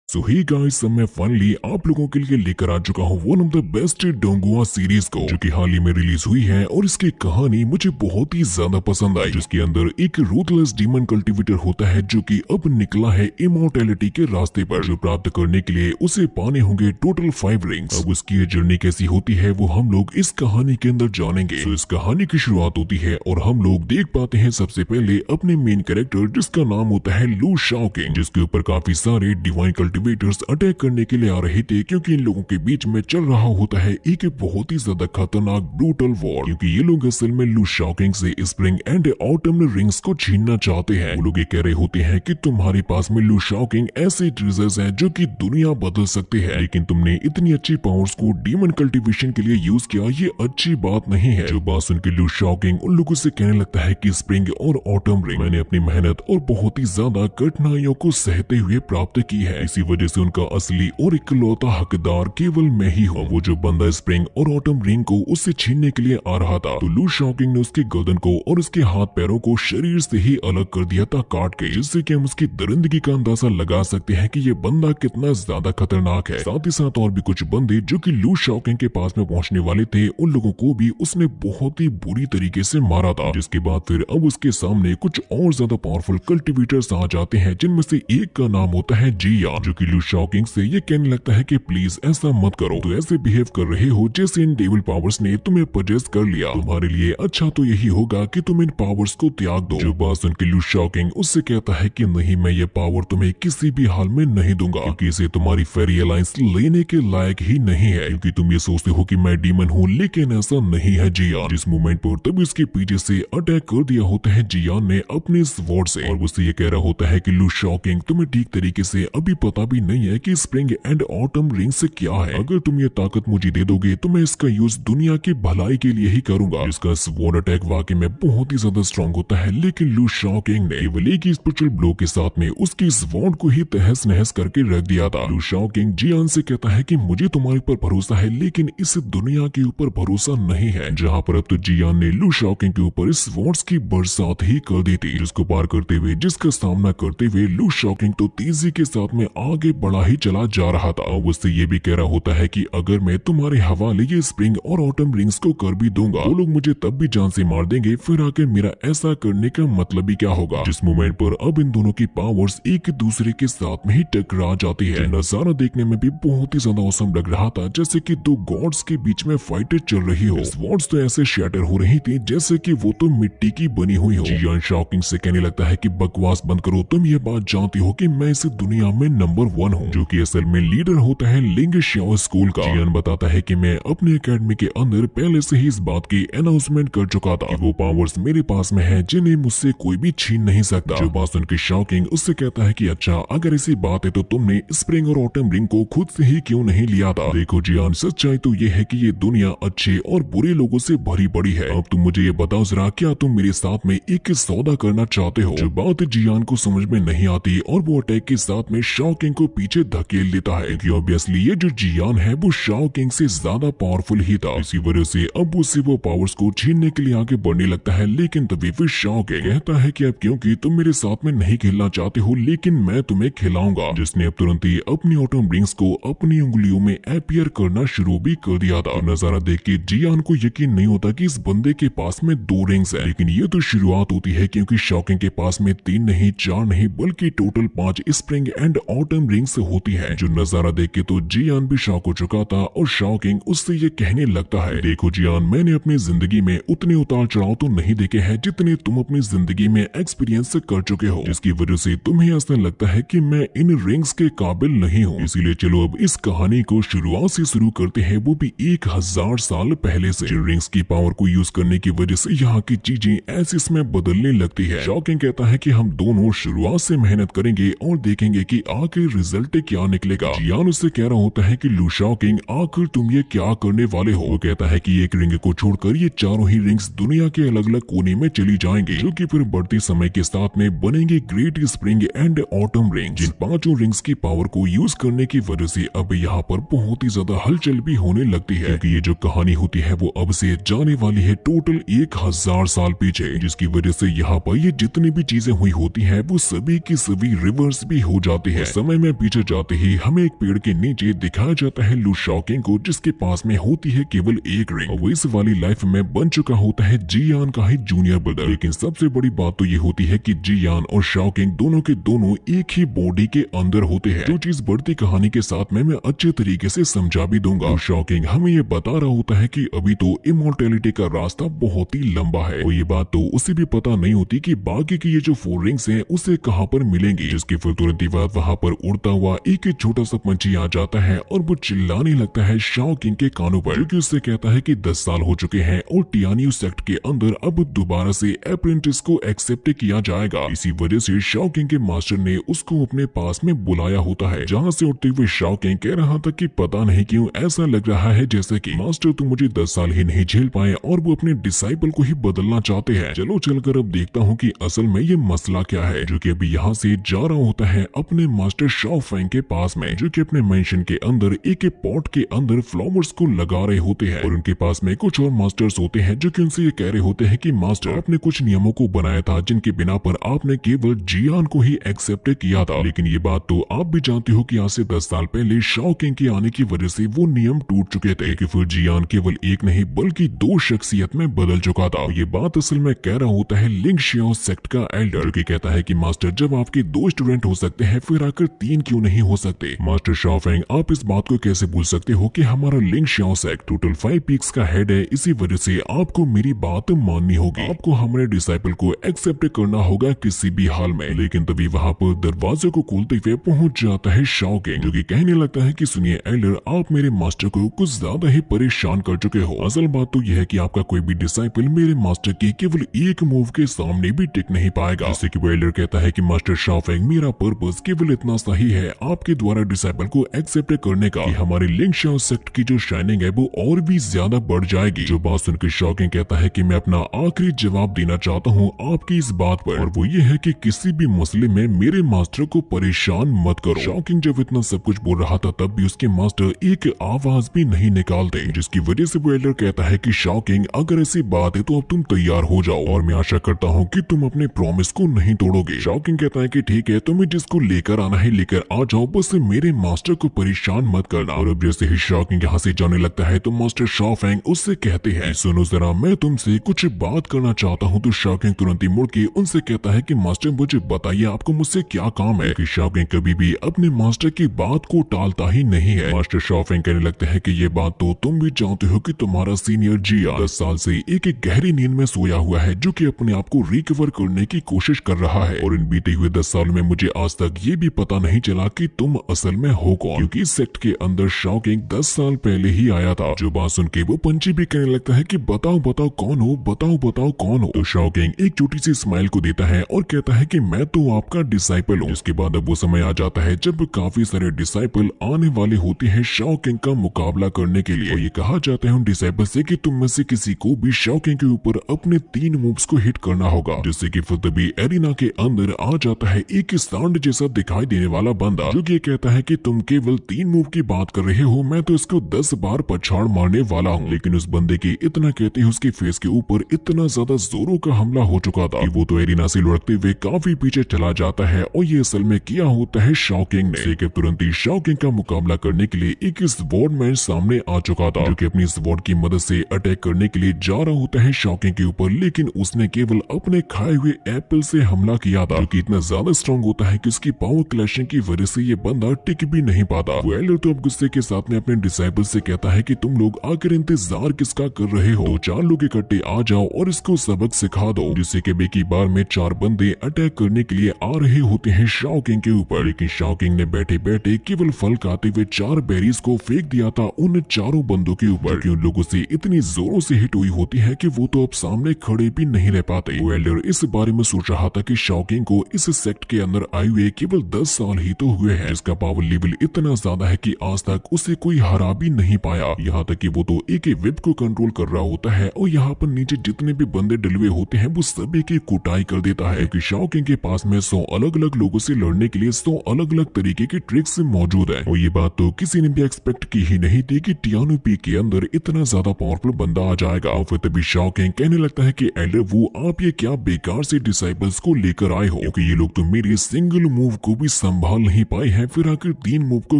सो ही guys, मैं finally आप लोगों के लिए लेकर आ चुका हूँ one of the best donghua series को, जो कि हाल ही में रिलीज हुई है। और इसकी कहानी मुझे बहुत ही ज्यादा पसंद आई, जिसके अंदर एक रूथलेस डीमन कल्टीवेटर होता है जो कि अब निकला है इमॉर्टैलिटी के रास्ते पर, जो प्राप्त करने के लिए उसे पाने होंगे टोटल 5 रिंग्स। अब उसकी जर्नी कैसी होती है वो हम लोग इस कहानी के अंदर जानेंगे। तो इस कहानी की शुरुआत होती है और हम लोग देख पाते हैं सबसे पहले अपने मेन कैरेक्टर, जिसका नाम होता है लू शाओकिंग, जिसके ऊपर काफी सारे डिवाइन कल्टीवेटर्स अटैक करने के लिए आ रहे थे, क्योंकि इन लोगों के बीच में चल रहा होता है एक बहुत ही ज्यादा खतरनाक ब्रूटल वॉर। क्योंकि ये लोग असल में लू शाओकिंग से स्प्रिंग एंड ऑटम रिंग्स को छीनना चाहते हैं। वो लोग ये कह रहे होते हैं कि तुम्हारे पास में लू शाओकिंग ऐसे ट्रेजर्स हैं जो कि दुनिया बदल सकते हैं, लेकिन तुमने इतनी अच्छी पावर्स को डीमन कल्टीवेशन के लिए यूज किया, ये अच्छी बात नहीं है। जो बात सुन के लू शाओकिंग उन लोगों से कहने लगता है कि स्प्रिंग और ऑटम रिंग मैंने अपनी मेहनत और बहुत ही ज्यादा कठिनाइयों को सहते हुए प्राप्त की है, इसी वजह से उनका असली और इकलौता हकदार केवल मैं ही हूँ। वो जो बंदा स्प्रिंग और ऑटम रिंग को उससे छीनने के लिए आ रहा था, तो लू शाओकिंग ने उसकी गर्दन को और उसके हाथ पैरों को शरीर से ही अलग कर दिया था काट के, जिससे कि हम उसकी दरिंदगी का अंदाजा लगा सकते हैं कि ये बंदा कितना ज्यादा खतरनाक है। साथ ही साथ और भी कुछ बंदे जो कि लू शाओकिंग के पास में पहुंचने वाले थे, उन लोगों को भी उसने बहुत ही बुरी तरीके से मारा था। जिसके बाद फिर अब उसके सामने कुछ और ज्यादा पावरफुल कल्टीवेटर्स आ जाते हैं, जिनमें से एक का नाम होता है जियान, जो कि लू शाओकिंग से ये कहने लगता है कि प्लीज ऐसा मत करो, तो ऐसे बिहेव कर रहे हो जैसे इन डेविल पावर्स ने तुम्हें पजेस्ट कर लिया। तुम्हारे लिए अच्छा तो यही होगा कि तुम इन पावर्स को त्याग दो। जो बात सुन के लू शाओकिंग उससे कहता है कि नहीं, मैं ये पावर तुम्हें किसी भी हाल में नहीं दूंगा, क्योंकि इसे तुम्हारी फेरी अलायंस लेने के लायक ही नहीं है। क्योंकि तुम ये सोचते हो कि मैं डीमन हूँ, लेकिन ऐसा नहीं है जियान। जिस मोमेंट पर तब इसके पीछे से अटैक कर दिया होता है जियान ने अपने स्वॉर्ड से, और उससे ये कह रहा होता है कि लू शाओकिंग तुम्हें ठीक तरीके से अभी पता भी नहीं है कि स्प्रिंग एंड ऑटम रिंग से क्या है। अगर तुम ये ताकत मुझे दे दोगे तो मैं इसका यूज दुनिया की भलाई के लिए ही करूंगा। इसका स्वॉर्ड अटैक वाकई में बहुत ही ज्यादा स्ट्रॉन्ग होता है, लेकिन लू शाओकिंग ने केवल एक ही स्पिरिचुअल ब्लो के साथ में उसकी स्वॉर्ड को ही तहस नहस करके रख दिया था। लू शाओकिंग जियान से कहता है कि मुझे तुम्हारे ऊपर भरोसा है, लेकिन इस दुनिया के ऊपर भरोसा नहीं है। जहाँ पर अब तो जियान ने लू शाओकिंग के ऊपर इस स्वॉर्ड्स की बरसात ही कर दी थी, जिसको पार करते हुए, जिसका सामना करते हुए लू शाओकिंग तो तेजी के साथ में आगे बढ़ा ही चला जा रहा था। उससे ये भी कह रहा होता है कि अगर मैं तुम्हारे हवाले ये स्प्रिंग और ऑटम रिंग्स को कर भी दूंगा, वो लोग मुझे तब भी जान से मार देंगे, फिर आके मेरा ऐसा करने का मतलब ही क्या होगा। जिस मोमेंट पर अब इन दोनों की पावर्स एक दूसरे के साथ में ही टकरा जाती है। नजारा देखने में भी बहुत ही ज्यादा औसम लग रहा था, जैसे कि दो गॉड्स के बीच में फाइट चल रही हो। स्वॉर्ड्स तो ऐसे शैटर हो रही थी जैसे कि वो तो मिट्टी की बनी हुई हो। जियान शाओकिंग से कहने लगता है कि बकवास बंद करो, तुम ये बात जानती हो कि मैं इस दुनिया में नंबर 1 हूँ, जो कि असल में लीडर होता है लिंग श्याओ स्कूल का। जियान बताता है कि मैं अपने एकेडमी के अंदर पहले से ही इस बात की अनाउंसमेंट कर चुका था कि वो पावर्स मेरे पास में है जिन्हें मुझसे कोई भी छीन नहीं सकता। जो बात सुन के शाओकिंग उससे कहता है कि अच्छा, अगर ऐसी बात है तो तुमने स्प्रिंग और ऑटम रिंग को खुद से ही क्यों नहीं लिया था। देखो जियान, सच्चाई तो ये है कि ये दुनिया अच्छे और बुरे लोगों से भरी पड़ी है। अब तुम मुझे ये बताओ जरा, क्या तुम मेरे साथ में एक सौदा करना चाहते हो। जो बात जियान को समझ में नहीं आती, और वो अटैक के साथ में शाओकिंग को पीछे धकेल देता है, क्योंकि ऑब्वियसली ये जो जियान है वो शाओकिंग से ज्यादा पावरफुल ही था। इसी वजह से अब उससे वो पावर्स को छीनने के लिए आगे बढ़ने लगता है। लेकिन तभी फिर शाओकिंग कहता है कि अब क्योंकि तुम मेरे साथ में नहीं खेलना चाहते हो, लेकिन मैं तुम्हें खिलाऊंगा। जिसने अब तुरंत ही अपनी ऑटम रिंग्स को अपनी उंगलियों में अपीयर करना शुरू भी कर दिया था। नजारा देख के जियान को यकीन नहीं होता कि इस बंदे के पास में 2 रिंग्स है, लेकिन ये तो शुरुआत होती है, क्योंकि शाओकिंग के पास में 3 नहीं, 4 नहीं, बल्कि total 5 spring and autumn rings होती है। जो नजारा देख के तो जियान भी शॉक हो चुका था, और शाओकिंग उससे ये कहने लगता है, देखो जियान, मैंने अपनी जिंदगी में उतने उतार चढ़ाव तो नहीं देखे हैं जितने तुम अपनी जिंदगी में एक्सपीरियंस कर चुके हो, जिसकी वजह से तुम्हें ऐसा लगता है कि मैं इन रिंग्स के काबिल नहीं हूँ। इसीलिए चलो अब इस कहानी को शुरुआत से शुरू करते हैं, वो भी 1000 साल पहले से। जिन रिंग्स की पावर को यूज करने की वजह से यहाँ की चीजें ऐसे इसमें बदलने लगती है। शाओकिंग कहता है कि हम दोनों शुरुआत से मेहनत करेंगे और देखेंगे कि आखिर रिजल्ट क्या निकलेगा। जियान उससे कह रहा होता है कि लू शाओकिंग, आखिर तुम ये क्या करने वाले हो। वो कहता है कि एक रिंग को छोड़कर ये चारों ही रिंग्स दुनिया के अलग अलग कोने में चली जाएंगे, जो कि फिर बढ़ते समय के साथ में बनेंगे great spring and autumn ring. जिन 5 रिंग्स की पावर को यूज करने की वजह से अब यहाँ पर बहुत ही ज्यादा हलचल भी होने लगती है, क्योंकि ये जो कहानी होती है वो अब से जाने वाली है टोटल 1000 साल पीछे, जिसकी वजह से यहाँ पर ये जितनी भी चीजें हुई होती है वो सभी की सभी रिवर्स भी हो जाती है। समय समय में पीछे जाते ही हमें एक पेड़ के नीचे दिखाया जाता है लू शॉकिंग को, जिसके पास में होती है केवल एक रिंग। और वो इस वाली लाइफ में बन चुका होता है जियान का ही जूनियर ब्रदर। लेकिन सबसे बड़ी बात तो ये होती है कि जियान और शॉकिंग दोनों के दोनों एक ही बॉडी के अंदर होते हैं, जो चीज बढ़ती कहानी के साथ में मैं अच्छे तरीके से समझा भी दूंगा। तो शॉकिंग हमें ये बता रहा होता है कि अभी तो इमॉर्टैलिटी का रास्ता बहुत ही लंबा है, और ये बात तो उसे भी पता नहीं होती कि बाकी की ये जो 4 रिंग्स हैं उसे कहां पर मिलेंगी। जिसके फिर तुरंत ही बाद वहां पर उड़ता हुआ एक छोटा सा पंछी आ जाता है और वो चिल्लाने लगता है शॉकिंग के कानों पर, जो कि उससे कहता है कि 10 साल हो चुके हैं और टियानियो सेक्ट के अंदर अब दोबारा से अप्रेंटिस को एक्सेप्ट किया जाएगा। इसी वजह से शॉकिंग के मास्टर ने उसको अपने पास में बुलाया होता है, जहाँ से उठते हुए शॉकिंग कह रहा था कि पता नहीं क्यों ऐसा लग रहा है जैसे कि मास्टर तो मुझे 10 साल ही नहीं झेल पाए और वो अपने डिसाइपल को ही बदलना चाहते हैं। चलो चलकर अब देखता हूँ कि असल में ये मसला क्या है। जो कि अभी यहाँ से जा रहा होता है अपने मास्टर शाओ फैंग के पास में, जो कि अपने मेंशन के अंदर एक पॉट के अंदर फ्लावर्स को लगा रहे होते हैं। और उनके पास में कुछ और मास्टर्स होते हैं जो कि उनसे ये कह रहे होते हैं कि मास्टर आपने कुछ नियमों को बनाया था जिनके बिना पर आपने केवल जियान को ही एक्सेप्ट किया था, लेकिन ये बात तो आप भी जानते हो कि आज से 10 साल पहले शाओ किंग के आने की वजह से वो नियम टूट चुके थे कि फिर जियान केवल एक नहीं बल्कि 2 शख्सियत में बदल चुका था। ये बात असल में कह रहा होता है लिंग शियाओ सेक्ट का एल्डर, जो कि कहता है कि मास्टर जब आपके 2 स्टूडेंट हो सकते हैं फिर आकर 3 क्यों नहीं हो सकते। मास्टर शाओ फैंग आप इस बात को कैसे भूल सकते हो कि हमारा लिंग शियाओ सेक्ट टोटल 5 पीक्स का हेड है, इसी वजह से आपको मेरी बात माननी होगी, आपको हमारे डिसाइपल को एक्सेप्ट करना होगा किसी भी हाल में। लेकिन तभी वहाँ पर दरवाजे को खोलते हुए पहुंच जाता है शाओ किंग, जो कि कहने लगता है कि सुनिए एल्डर आप मेरे मास्टर को कुछ ज्यादा ही परेशान कर चुके हो। असल बात तो यह है कि आपका कोई भी डिसाइपल मेरे मास्टर की केवल एक मूव के सामने भी टिक नहीं पाएगा। जिससे कि एल्डर कहता है कि मास्टर शाओ फैंग मेरा पर्पस केवल इतना सही है आपके द्वारा डिसाइपल को एक्सेप्ट करने का कि हमारे लिंग शियाओ सेक्ट की जो शाइनिंग है वो और भी ज्यादा बढ़ जाएगी। जो बात सुनकर शॉकिंग कहता है कि मैं अपना आखिरी जवाब देना चाहता हूँ आपकी इस बात पर, और वो ये है कि किसी भी मसले में मेरे मास्टर को परेशान मत करो। शॉकिंग जब इतना सब कुछ बोल रहा था तब भी उसके मास्टर एक आवाज भी नहीं निकालते, जिसकी वजह से वो एल्डर कहता है कि शॉकिंग अगर ऐसी बात है तो अब तुम तैयार हो जाओ और मैं आशा करता हूँ कि तुम अपने प्रॉमिस को नहीं तोड़ोगे। शॉकिंग कहता है कि ठीक है तुम्हें जिसको लेकर आना है लेकर आ जाओ, बस मेरे मास्टर को परेशान मत करना। और अब जैसे ही शॉकिंग यहाँ से जाने लगता है तो मास्टर शाओ फैंग उससे कहते हैं सुनो जरा मैं तुमसे कुछ बात करना चाहता हूँ। तो शॉकिंग तुरंत ही मुड़ के उनसे कहता है कि मास्टर मुझे बताइए आपको मुझसे क्या काम है। कि शॉकिंग कभी भी अपने मास्टर की बात को टालता ही नहीं है। मास्टर शाओ फैंग कहने लगते हैं कि ये बात तो तुम भी जानते हो कि तुम्हारा सीनियर जिया 10 साल से एक गहरी नींद में सोया हुआ है, जो कि अपने आप को रिकवर करने की कोशिश कर रहा है। और इन बीते हुए 10 साल में मुझे आज तक ये भी पता नहीं चला कि तुम असल में हो कौन, क्योंकि इस सेक्ट के अंदर शॉकिंग 10 साल पहले ही आया था। जो बात सुन के वो पंछी भी कहने लगता है कि बताओ बताओ कौन हो, बताओ बताओ कौन हो। तो शॉकिंग एक छोटी सी स्माइल को देता है और कहता है कि मैं तो आपका डिसाइपल हूँ। इसके बाद अब वो समय आ जाता है जब काफी सारे डिसाइपल आने वाले होते हैं शॉकिंग का मुकाबला करने के लिए। और ये कहा जाता है उन डिसाइपल से कि तुम में से किसी को भी शॉकिंग के ऊपर अपने 3 मूव्स को हिट करना होगा। जिससे कि फिर तभी एरिना के अंदर आ जाता है एक सांड जैसा दिखाई देने वाला बंदा, जो कि कहता है कि तुम केवल 3 मूव की बात कर रहे हो, मैं तो इसको 10 बार पछाड़ मारने वाला हूँ। लेकिन उस बंदे के इतना कहते ही उसके फेस के ऊपर इतना ज्यादा जोरों का हमला हो चुका था कि वो तो एरिना से लुढ़कते हुए काफी पीछे चला जाता है। और ये असल में किया होता है शॉकिंग ने। लेकिन तुरंत ही शॉकिंग का मुकाबला करने के लिए एक स्वॉर्डमैन सामने आ चुका था, जो कि अपनी स्वॉर्ड की मदद से अटैक करने के लिए जा रहा होता है शॉकिंग के ऊपर। लेकिन उसने केवल अपने खाए हुए एप्पल से हमला किया था, जो कि इतना ज्यादा स्ट्रॉन्ग होता है कि उसकी पावर क्लैशिंग की वजह से ये बंदा टिक भी नहीं पाता। वो एल्डर तो अब गुस्से के साथ में अपने डिसाइपल से कहता है कि तुम लोग आकर इंतजार किसका कर रहे हो, 2-4 लोग इकट्ठे आ जाओ और इसको सबक सिखा दो। जिससे कि बेकी बार में 4 बंदे अटैक करने के लिए आ रहे होते हैं शॉकिंग के ऊपर। लेकिन शॉकिंग ने बैठे बैठे केवल फल खाते हुए 4 बेरीज को फेंक दिया था उन 4 बंदों के ऊपर, कि उन लोगों से इतनी जोरों से हिट हुई होती है कि वो तो अब सामने खड़े भी नहीं रह पाते। वो एल्डर इस बारे में सोच रहा था कि शॉकिंग को इस सेक्ट के अंदर आए हुए केवल 10 साल ही तो हुए हैं, जिसका पावर लेवल इतना ज्यादा है कि आज तक उसे कोई हरा भी नहीं पाया। यहाँ तक कि वो तो एक विप को कंट्रोल कर रहा होता है और यहाँ पर नीचे जितने भी बंदे डलवे होते हैं वो सभी की कुटाई कर देता है, क्योंकि शॉकिंग के पास में 100 अलग अलग लोगों से लड़ने के लिए 100 अलग अलग तरीके की ट्रिक्स मौजूद है। और ये बात तो किसी ने भी एक्सपेक्ट की ही नहीं थी कि टियानो पी के अंदर इतना ज्यादा पावरफुल बंदा आ जाएगा। और फिर तभी शॉकिंग कहने लगता है कि एल्डर वो आप ये क्या बेकार से डिसाइपल्स को लेकर आए हो, क्योंकि ये लोग तो मेरे सिंगल मूव को भी संभाल संभाल नहीं पाए हैं, फिर आखिर 3 मूव को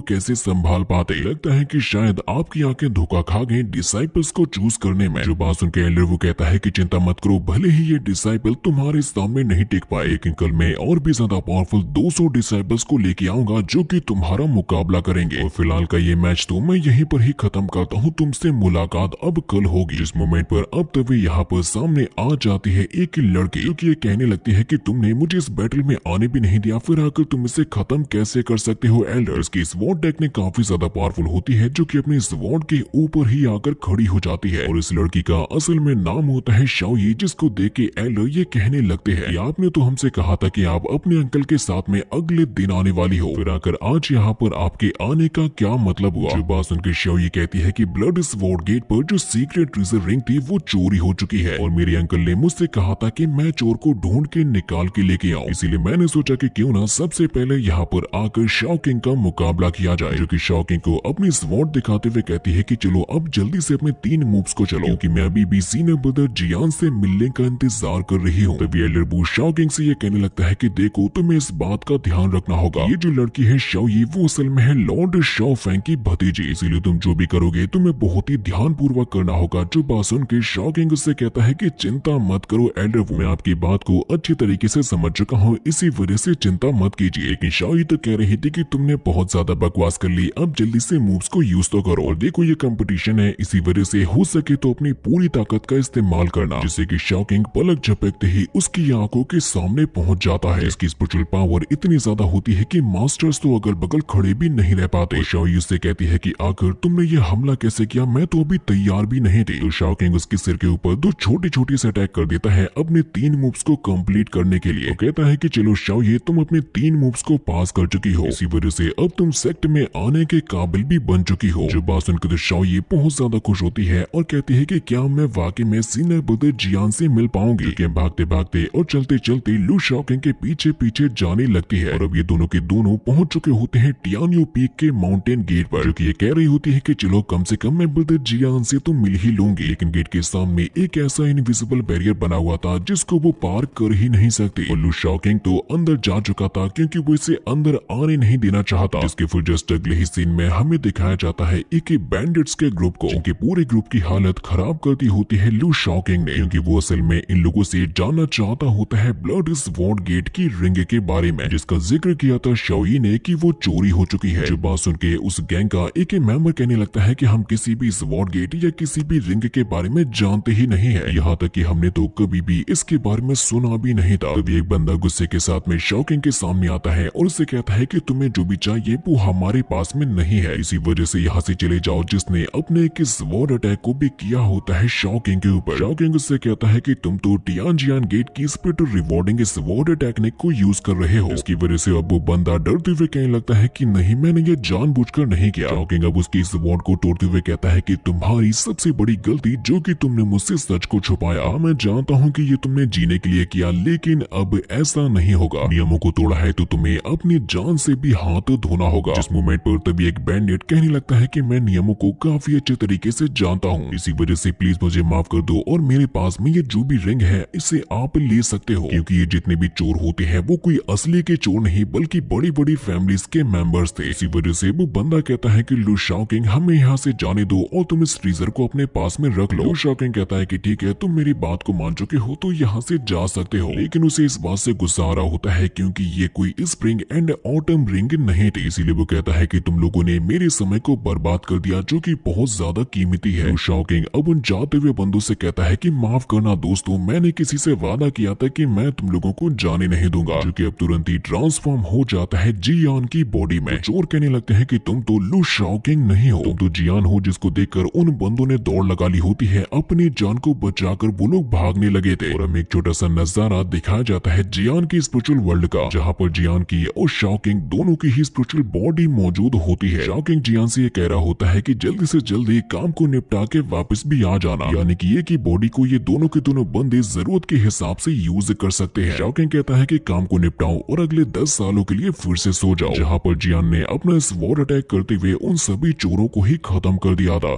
कैसे संभाल पाते। लगता है कि शायद आपकी आंखें धोखा खा गई डिसाइपल्स को चूज करने में। जो बात सुन के एल्डर वो कहता है कि चिंता मत करो, भले ही ये डिसाइपल तुम्हारे सामने नहीं टिक पाए, लेकिन कल मैं और भी ज्यादा पावरफुल 200 डिसाइपल्स को लेके आऊंगा जो कि तुम्हारा मुकाबला करेंगे। और फिलहाल का ये मैच तो मैं यहीं पर ही खत्म करता हूँ, तुमसे मुलाकात अब कल होगी। जिस मोमेंट पर अब तभी यहाँ पर सामने आ जाती है एक लड़की, जो कि ये कहने लगती है कि तुमने मुझे इस बैटल में आने भी नहीं दिया, फिर आकर तुम इसे खत्म कैसे कर सकते हो एल्डर। इसकी स्वॉर्ड टेक्निक काफी ज्यादा पावरफुल होती है, जो कि अपनी स्वॉर्ड के ऊपर ही आकर खड़ी हो जाती है। और इस लड़की का असल में नाम होता है शाओयी, जिसको देख के एल्डर ये कहने लगते हैं कि आपने तो हमसे कहा था कि आप अपने अंकल के साथ में अगले दिन आने वाली हो, फिर आकर आज यहाँ पर आपके आने का क्या मतलब हुआ। जो बात सुनकर शाओयी कहती है कि ब्लड स्वॉर्ड गेट पर जो सीक्रेट ट्रेजर रिंग थी वो चोरी हो चुकी है, और मेरे अंकल ने मुझसे कहा था कि मैं चोर को ढूंढ के निकाल के लेके आऊं, इसीलिए मैंने सोचा कि क्यों ना सबसे पहले यहाँ पर आकर शाओ किंग का मुकाबला किया जाए। जो कि शाओ किंग को अपनी स्वॉर्ड दिखाते हुए कहती है कि चलो अब जल्दी से अपने 3 मूव्स को चलो, क्योंकि मैं अभी भी सीनियर ब्रदर जियान से मिलने का इंतजार कर रही हूँ। तभी एल्डर बू शाओ किंग से ये कहने लगता है कि देखो तुम्हें इस बात का ध्यान रखना होगा, ये जो लड़की है शाओयी वो असल में है लॉर्ड शाओ फैंग की भतीजी, इसीलिए तुम जो भी करोगे तुम्हें बहुत ही ध्यान पूर्वक करना होगा। जो बात सुन के शाओ किंग उससे कहता है कि चिंता मत करो एल्डर, मैं आपकी बात को अच्छी तरीके से समझ चुका हूँ, इसी वजह से चिंता मत कीजिए। लेकिन शाओयी तो कह रही थी कि तुमने बहुत ज्यादा बकवास कर ली, अब जल्दी से मूव्स को यूज तो करो, और देखो ये कंपटीशन है, इसी वजह से हो सके तो अपनी पूरी ताकत का इस्तेमाल करना। जिससे कि शाओ किंग पलक झपकते ही उसकी आंखों के सामने पहुंच जाता है। इसकी स्पिरिचुअल पावर इतनी ज्यादा होती है कि मास्टर्स तो अगल बगल खड़े भी नहीं रह पाते। शाओयी उससे कहती है कि आखिर तुमने ये हमला कैसे किया, मैं तो अभी तैयार भी नहीं थी। तो शाओ किंग उसके सिर के ऊपर 2 छोटी-छोटी से अटैक कर देता है अपने 3 मूव्स को कंप्लीट करने के लिए। कहता है कि चलो शाओयी तुम अपने 3 मूव्स को पास कर चुकी हो, इसी वजह से अब तुम सेक्ट में आने के काबिल भी बन चुकी हो। जो बात सुनकर तो शाओयी बहुत ज्यादा खुश होती है और कहती है कि क्या मैं वाकई में सीनियर ब्रदर जियान से मिल पाऊंगी। कि भागते भागते और चलते चलते लू शाओ किंग के पीछे पीछे जाने लगती है, और अब ये दोनों के दोनों पहुंच चुके होते हैं टियानयू पीक के माउंटेन गेट पर। जो कि ये कह रही होती है कि चलो कम से कम मैं ब्रदर जियान से तो मिल ही लूंगी, लेकिन गेट के सामने एक ऐसा इनविजिबल बैरियर बना हुआ था जिसको वो पार कर ही नहीं सकती। और लू शाओ किंग तो अंदर जा चुका था क्योंकि वो इसे अंदर आने नहीं देना चाहता। जिसके फिर जस्ट अगले ही सीन में हमें दिखाया जाता है एक बैंडिट्स के ग्रुप को, जिनके पूरे ग्रुप की हालत खराब करती होती है लू शाओ किंग ने, क्योंकि वो असल में इन लोगों से जानना चाहता होता है ब्लड स्वॉर्ड गेट की रिंग के बारे में, जिसका जिक्र किया था शाओयी ने कि वो चोरी हो चुकी है। जो बात सुन के उस गैंग का एक मेंबर कहने लगता है कि हम किसी भी स्वॉर्ड गेट या किसी भी रिंग के बारे में जानते ही नहीं है, यहाँ तक कि हमने तो कभी भी इसके बारे में सुना भी नहीं था। तभी एक बंदा गुस्से के साथ में शाओ किंग के सामने आता है और उससे कहता है कि तुम्हें जो भी चाहिए वो हमारे पास में नहीं है, इसी वजह से यहाँ से चले जाओ। जिसने अपने एक स्वॉर्ड अटैक को भी किया होता है शाओ किंग के ऊपर। शाओ किंग उससे कहता है कि तुम तो टियानजियान गेट की स्पिरिट रिवॉर्डिंग स्वॉर्ड टेक्निक को यूज कर रहे हो। इसकी वजह से अब वो बंदा डरते हुए कहने लगता है कि नहीं, मैंने ये जानबूझकर नहीं किया। शाओ किंग अब उसकी स्वॉर्ड को तोड़ते हुए कहता है कि तुम्हारी सबसे बड़ी गलती जो कि तुमने मुझसे सच को छुपाया, मैं जानता हूँ कि ये तुमने जीने के लिए किया, लेकिन अब ऐसा नहीं होगा। नियमों को तोड़ा है तो तुम्हें अपनी जान से भी हाथ धोना होगा। जिस मोमेंट पर तभी एक बैंडिट कहने लगता है कि मैं नियमों को काफी अच्छे तरीके से जानता हूँ, इसी वजह से प्लीज मुझे माफ कर दो, और मेरे पास में ये जो भी रिंग है इसे आप ले सकते हो, क्योंकि ये जितने भी चोर होते हैं वो कोई असली के चोर नहीं बल्कि बड़ी बड़ी फैमिलीज के मेंबर्स थे। इसी वजह से वो बंदा कहता है कि लू शाओ किंग हमें यहाँ से जाने दो और तुम इस ट्रेजर को अपने पास में रख लो। लू शाओ किंग कहता है कि ठीक है, तुम मेरी बात को मान चुके हो तो यहाँ से जा सकते हो, लेकिन उसे इस बात से गुस्सा आ रहा होता है क्योंकि ये कोई स्प्रिंग एंड ऑटम रिंग नहीं थी। इसीलिए वो कहता है कि तुम लोगों ने मेरे समय को बर्बाद कर दिया जो कि बहुत ज्यादा कीमती है। लू शाओ किंग अब उन जाते हुए बंदों से कहता है कि माफ करना दोस्तों, मैंने किसी से वादा किया था कि मैं तुम लोगों को जाने नहीं दूंगा, जो कि अब तुरंत ही ट्रांसफॉर्म हो जाता है जियान की बॉडी में। चोर कहने लगते हैं कि तुम तो लू शाओ किंग नहीं हो, तुम तो जियान हो, जिसको देखकर उन बंदों ने दौड़ लगा ली होती है। अपनी जान को बचाकर वो लोग भागने लगे थे, और हमें एक छोटा सा नजारा दिखाया जाता है जियान की स्पिरिचुअल वर्ल्ड का, जहाँ पर जियान की और शाओ किंग दोनों की ही स्पिरिचुअल बॉडी मौजूद होती है। शाओ किंग जियान से ये कह रहा होता है कि जल्दी से जल्दी काम को निपटा के वापस भी आ जाना, यानी कि ये की बॉडी को ये दोनों के दोनों बंदे जरूरत के हिसाब से यूज कर सकते हैं। शाओ किंग कहता है कि काम को निपटाओ और अगले 10 सालों के लिए फिर से सो जाओ, जहाँ पर जियान ने अपना स्वॉर्ड अटैक करते हुए उन सभी चोरों को ही खत्म कर दिया था।